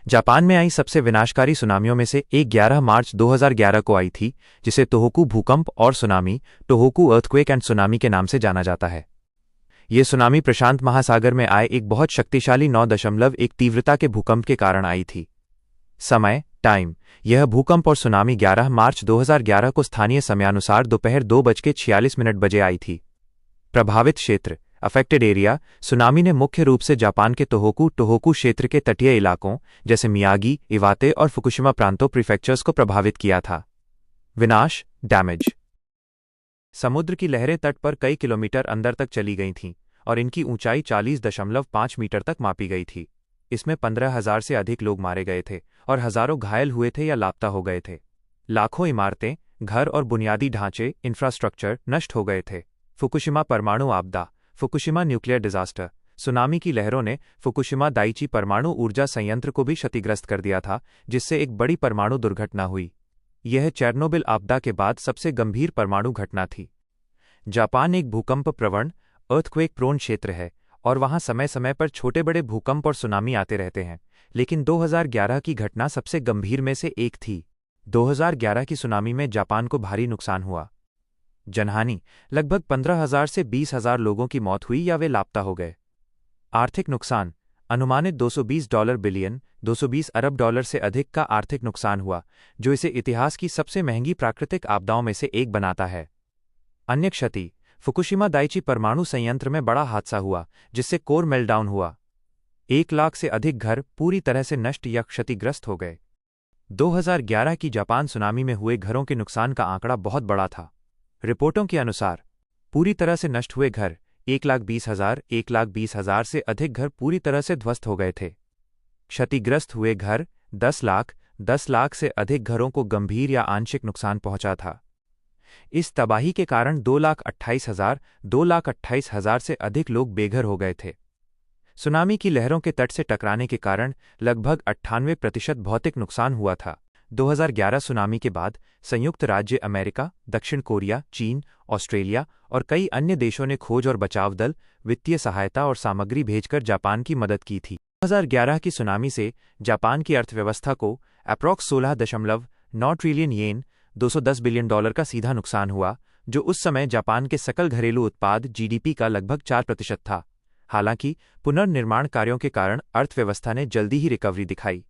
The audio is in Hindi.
जापान में आई सबसे विनाशकारी सुनामियों में से एक 11 मार्च 2011 को आई थी, जिसे तोहोकू भूकंप और tsunami, Tohoku earthquake and tsunami के नाम से जाना जाता है। ये सुनामी प्रशांत महासागर में आए एक बहुत शक्तिशाली 9.1 तीव्रता के भूकंप के कारण आई थी। समय टाइम, यह भूकंप और सुनामी 11 मार्च 2011 को स्थानीय समयानुसार दोपहर 2:46 बजे आई थी। प्रभावित क्षेत्र अफेक्टेड एरिया, सुनामी ने मुख्य रूप से जापान के टोहोकू क्षेत्र के तटीय इलाकों जैसे मियागी, इवाते और फुकुशिमा प्रांतों प्रीफेक्चर्स को प्रभावित किया था। विनाश डैमेज, समुद्र की लहरें तट पर कई किलोमीटर अंदर तक चली गई थीं और इनकी ऊंचाई 40.5 मीटर तक मापी गई थी। इसमें 15,000 से अधिक लोग मारे गए थे और हजारों घायल हुए थे या लापता हो गए थे। लाखों इमारतें, घर और बुनियादी ढांचे इंफ्रास्ट्रक्चर नष्ट हो गए थे। फुकुशिमा परमाणु आपदा, फुकुशिमा न्यूक्लियर डिजास्टर, सुनामी की लहरों ने फुकुशिमा दाइची परमाणु ऊर्जा संयंत्र को भी क्षतिग्रस्त कर दिया था, जिससे एक बड़ी परमाणु दुर्घटना हुई। यह चेरनोबिल आपदा के बाद सबसे गंभीर परमाणु घटना थी। जापान एक भूकंप प्रवण अर्थक्वेक प्रोन क्षेत्र है और वहां समय समय पर छोटे बड़े भूकंप और सुनामी आते रहते हैं, लेकिन 2011 की घटना सबसे गंभीर में से एक थी। 2011 की सुनामी में जापान को भारी नुकसान हुआ। जनहानि, लगभग 15,000 से 20,000 लोगों की मौत हुई या वे लापता हो गए। आर्थिक नुकसान, अनुमानित $220 बिलियन $220 अरब से अधिक का आर्थिक नुकसान हुआ, जो इसे इतिहास की सबसे महंगी प्राकृतिक आपदाओं में से एक बनाता है। अन्य क्षति, फुकुशिमा दाइची परमाणु संयंत्र में बड़ा हादसा हुआ जिससे कोर मेल्टडाउन हुआ। 1 लाख से अधिक घर पूरी तरह से नष्ट या क्षतिग्रस्त हो गए। 2011 की जापान सुनामी में हुए घरों के नुकसान का आंकड़ा बहुत बड़ा था। रिपोर्टों के अनुसार पूरी तरह से नष्ट हुए घर 1,20,000 से अधिक घर पूरी तरह से ध्वस्त हो गए थे। क्षतिग्रस्त हुए घर 10 लाख से अधिक घरों को गंभीर या आंशिक नुकसान पहुंचा था। इस तबाही के कारण 2,28,000 से अधिक लोग बेघर हो गए थे। सुनामी की लहरों के तट से टकराने के कारण लगभग 98% भौतिक नुकसान हुआ था। 2011 सुनामी के बाद संयुक्त राज्य अमेरिका, दक्षिण कोरिया, चीन, ऑस्ट्रेलिया और कई अन्य देशों ने खोज और बचाव दल, वित्तीय सहायता और सामग्री भेजकर जापान की मदद की थी। 2011 की सुनामी से जापान की अर्थव्यवस्था को अप्रॉक्स 16.9 ट्रिलियन येन $210 बिलियन का सीधा नुकसान हुआ, जो उस समय जापान के सकल घरेलू उत्पाद जीडीपी का लगभग 4% था। हालांकि पुनर्निर्माण कार्यों के कारण अर्थव्यवस्था ने जल्दी ही रिकवरी दिखाई।